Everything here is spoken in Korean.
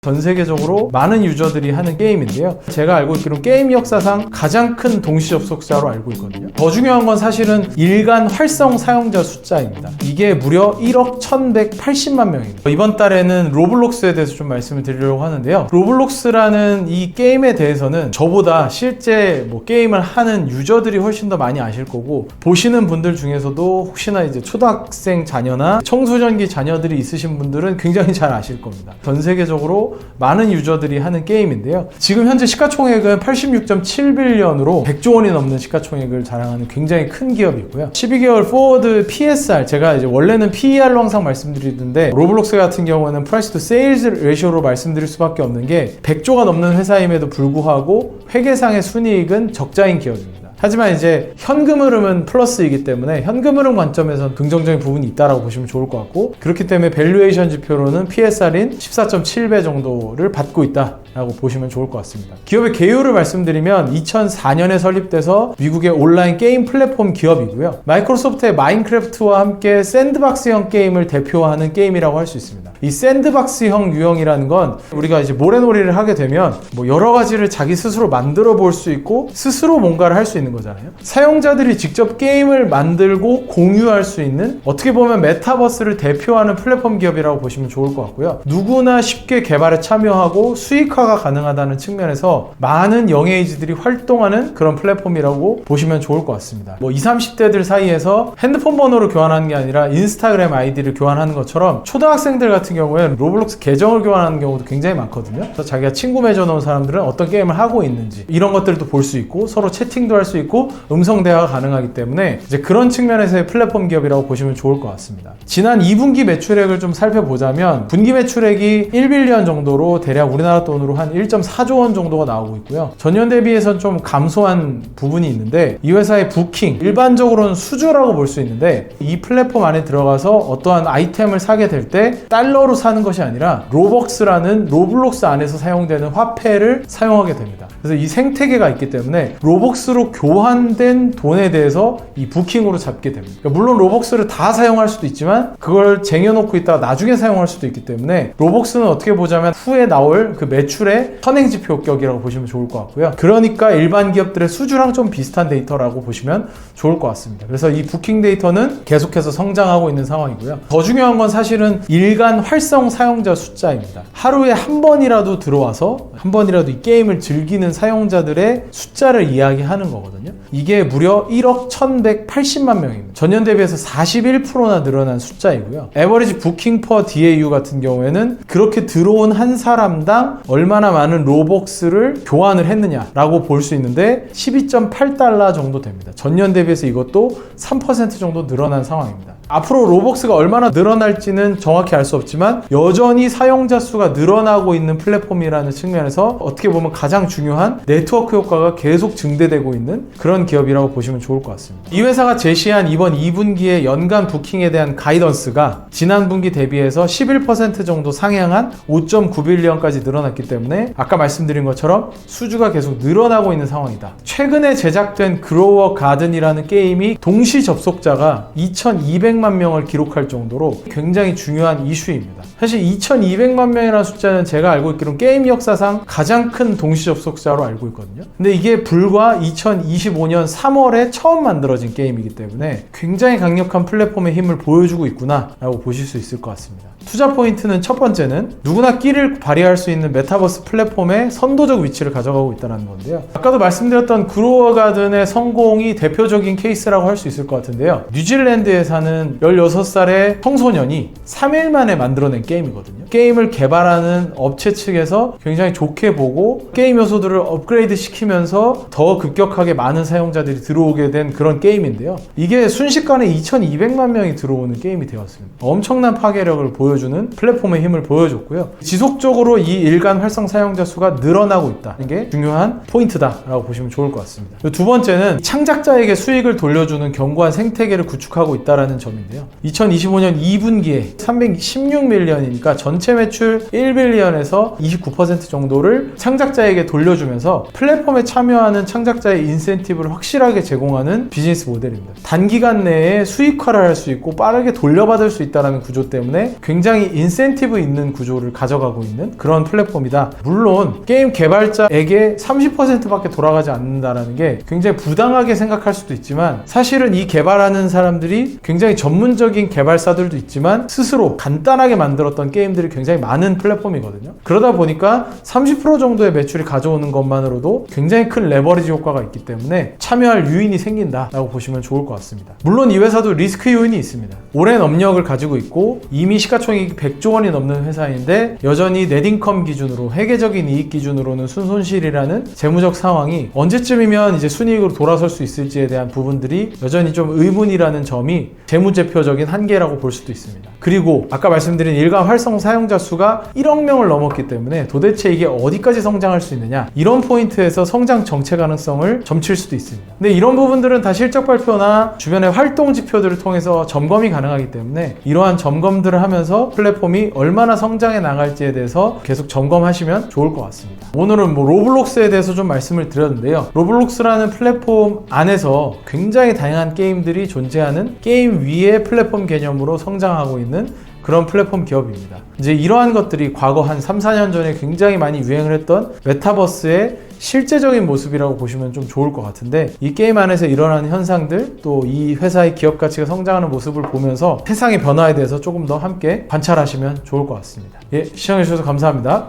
전 세계적으로 많은 유저들이 하는 게임인데요. 제가 알고 있기로는 게임 역사상 가장 큰 동시 접속자로 알고 있거든요. 더 중요한 건 사실은 일간 활성 사용자 숫자입니다. 이게 무려 1억 1180만 명입니다. 이번 달에는 로블록스에 대해서 좀 말씀을 드리려고 하는데요. 로블록스라는 이 게임에 대해서는 저보다 실제 게임을 하는 유저들이 훨씬 더 많이 아실 거고, 보시는 분들 중에서도 혹시나 이제 초등학생 자녀나 청소년기 자녀들이 있으신 분들은 굉장히 잘 아실 겁니다. 전 세계적으로 많은 유저들이 하는 게임인데요. 지금 현재 시가총액은 86.7빌리언으로 100조 원이 넘는 시가총액을 자랑하는 굉장히 큰 기업이고요. 12개월 포워드 PSR, 제가 이제 원래는 PER로 항상 말씀드리는데 로블록스 같은 경우는 프라이스 투 세일즈 레시오로 말씀드릴 수밖에 없는 게 100조가 넘는 회사임에도 불구하고 회계상의 순이익은 적자인 기업입니다. 하지만 이제 현금 흐름은 플러스이기 때문에 현금 흐름 관점에서는 긍정적인 부분이 있다고 보시면 좋을 것 같고, 그렇기 때문에 밸류에이션 지표로는 PSR인 14.7배 정도를 받고 있다라고 보시면 좋을 것 같습니다. 기업의 개요를 말씀드리면 2004년에 설립돼서 미국의 온라인 게임 플랫폼 기업이고요. 마이크로소프트의 마인크래프트와 함께 샌드박스형 게임을 대표하는 게임이라고 할 수 있습니다. 이 샌드박스형 유형이라는 건 우리가 이제 모래놀이를 하게 되면 여러 가지를 자기 스스로 만들어 볼 수 있고 스스로 뭔가를 할 수 있는 거잖아요. 사용자들이 직접 게임을 만들고 공유할 수 있는, 어떻게 보면 메타버스를 대표하는 플랫폼 기업이라고 보시면 좋을 것 같고요. 누구나 쉽게 개발에 참여하고 수익화가 가능하다는 측면에서 많은 영에이지들이 활동하는 그런 플랫폼이라고 보시면 좋을 것 같습니다. 20, 30대들 사이에서 핸드폰 번호를 교환하는 게 아니라 인스타그램 아이디를 교환하는 것처럼 초등학생들 같은 경우에는 로블록스 계정을 교환하는 경우도 굉장히 많거든요. 그래서 자기가 친구 맺어놓은 사람들은 어떤 게임을 하고 있는지 이런 것들도 볼 수 있고 서로 채팅도 할 수 있고 음성 대화가 가능하기 때문에 이제 그런 측면에서의 플랫폼 기업이라고 보시면 좋을 것 같습니다. 지난 2분기 매출액을 좀 살펴보자면 분기 매출액이 1빌리언 정도로 대략 우리나라 돈으로 한 1.4조 원 정도가 나오고 있고요. 전년 대비해서는 좀 감소한 부분이 있는데, 이 회사의 부킹, 일반적으로는 수주라고 볼 수 있는데 이 플랫폼 안에 들어가서 어떠한 아이템을 사게 될 때 달러로 사는 것이 아니라 로벅스라는 로블록스 안에서 사용되는 화폐를 사용하게 됩니다. 그래서 이 생태계가 있기 때문에 로벅스로 교환된 돈에 대해서 이 부킹으로 잡게 됩니다. 그러니까 물론 로벅스를 다 사용할 수도 있지만 그걸 쟁여놓고 있다가 나중에 사용할 수도 있기 때문에 로벅스는 어떻게 보자면 후에 나올 그 매출의 선행지표격이라고 보시면 좋을 것 같고요. 그러니까 일반 기업들의 수주랑 좀 비슷한 데이터라고 보시면 좋을 것 같습니다. 그래서 이 부킹 데이터는 계속해서 성장하고 있는 상황이고요. 더 중요한 건 사실은 일간 활성 사용자 숫자입니다. 하루에 한 번이라도 들어와서 한 번이라도 이 게임을 즐기는 사용자들의 숫자를 이야기하는 거거든요. 이게 무려 1억 1180만 명입니다. 전년 대비해서 41%나 늘어난 숫자이고요. 에버리지 부킹 퍼 DAU 같은 경우에는 그렇게 들어온 한 사람당 얼마나 많은 로벅스를 교환을 했느냐라고 볼 수 있는데 12.8달러 정도 됩니다. 전년 대비해서 이것도 3% 정도 늘어난 상황입니다. 앞으로 로벅스가 얼마나 늘어날지는 정확히 알 수 없지만 여전히 사용자 수가 늘어나고 있는 플랫폼이라는 측면에서 어떻게 보면 가장 중요한 네트워크 효과가 계속 증대되고 있는 그런 기업이라고 보시면 좋을 것 같습니다. 이 회사가 제시한 이번 2분기의 연간 부킹에 대한 가이던스가 지난 분기 대비해서 11% 정도 상향한 5.9빌리언까지 늘어났기 때문에 아까 말씀드린 것처럼 수주가 계속 늘어나고 있는 상황이다. 최근에 제작된 그로워 가든이라는 게임이 동시 접속자가 2200만 명을 기록할 정도로 굉장히 중요한 이슈입니다. 사실 2200만 명이라는 숫자는 제가 알고 있기로는 게임 역사상 가장 큰 동시 접속자로 알고 있거든요. 근데 이게 불과 2025년 3월에 처음 만들어진 게임이기 때문에 굉장히 강력한 플랫폼의 힘을 보여주고 있구나 라고 보실 수 있을 것 같습니다. 투자 포인트는 첫 번째는 누구나 끼를 발휘할 수 있는 메타버스 플랫폼의 선도적 위치를 가져가고 있다는 건데요. 아까도 말씀드렸던 그로워 가든의 성공이 대표적인 케이스라고 할 수 있을 것 같은데요. 뉴질랜드에 사는 16살의 청소년이 3일 만에 만들어낸 게임이거든요. 게임을 개발하는 업체 측에서 굉장히 좋게 보고 게임 요소들을 업그레이드 시키면서 더 급격하게 많은 사용자들이 들어오게 된 그런 게임인데요. 이게 순식간에 2200만 명이 들어오는 게임이 되었습니다. 엄청난 파괴력을 보여주는 플랫폼의 힘을 보여줬고요. 지속적으로 이 일간 활성 사용자 수가 늘어나고 있다는 게 중요한 포인트다라고 보시면 좋을 것 같습니다. 두 번째는 창작자에게 수익을 돌려주는 견고한 생태계를 구축하고 있다는 점인데요. 2025년 2분기에 316밀리언이니까 전체 매출 1빌리언에서 29% 정도를 창작자에게 돌려주면서 플랫폼에 참여하는 창작자의 인센티브를 확실하게 제공하는 비즈니스 모델입니다. 단기간 내에 수익화를 할 수 있고 빠르게 돌려받을 수 있다는 구조 때문에 굉장히 굉장히 인센티브 있는 구조를 가져가고 있는 그런 플랫폼이다. 물론 게임 개발자에게 30%밖에 돌아가지 않는다라는 게 굉장히 부당하게 생각할 수도 있지만 사실은 이 개발하는 사람들이 굉장히 전문적인 개발사들도 있지만 스스로 간단하게 만들었던 게임들이 굉장히 많은 플랫폼이거든요. 그러다 보니까 30% 정도의 매출이 가져오는 것만으로도 굉장히 큰 레버리지 효과가 있기 때문에 참여할 유인이 생긴다라고 보시면 좋을 것 같습니다. 물론 이 회사도 리스크 요인이 있습니다. 오랜 업력을 가지고 있고 이미 시가총액이 100조 원이 넘는 회사인데 여전히 넷인컴 기준으로 회계적인 이익 기준으로는 순손실이라는 재무적 상황이 언제쯤이면 이제 순이익으로 돌아설 수 있을지에 대한 부분들이 여전히 좀 의문이라는 점이 재무제표적인 한계라고 볼 수도 있습니다. 그리고 아까 말씀드린 일간 활성 사용자 수가 1억 명을 넘었기 때문에 도대체 이게 어디까지 성장할 수 있느냐, 이런 포인트에서 성장 정체 가능성을 점칠 수도 있습니다. 근데 이런 부분들은 다 실적 발표나 주변의 활동 지표들을 통해서 점검이 가능하기 때문에 이러한 점검들을 하면서 플랫폼이 얼마나 성장해 나갈지에 대해서 계속 점검하시면 좋을 것 같습니다. 오늘은 로블록스에 대해서 좀 말씀을 드렸는데요. 로블록스라는 플랫폼 안에서 굉장히 다양한 게임들이 존재하는 게임 위의 플랫폼 개념으로 성장하고 있는 그런 플랫폼 기업입니다. 이제 이러한 것들이 과거 한 3, 4년 전에 굉장히 많이 유행을 했던 메타버스의 실제적인 모습이라고 보시면 좀 좋을 것 같은데, 이 게임 안에서 일어나는 현상들, 또 이 회사의 기업 가치가 성장하는 모습을 보면서 세상의 변화에 대해서 조금 더 함께 관찰하시면 좋을 것 같습니다. 예, 시청해주셔서 감사합니다.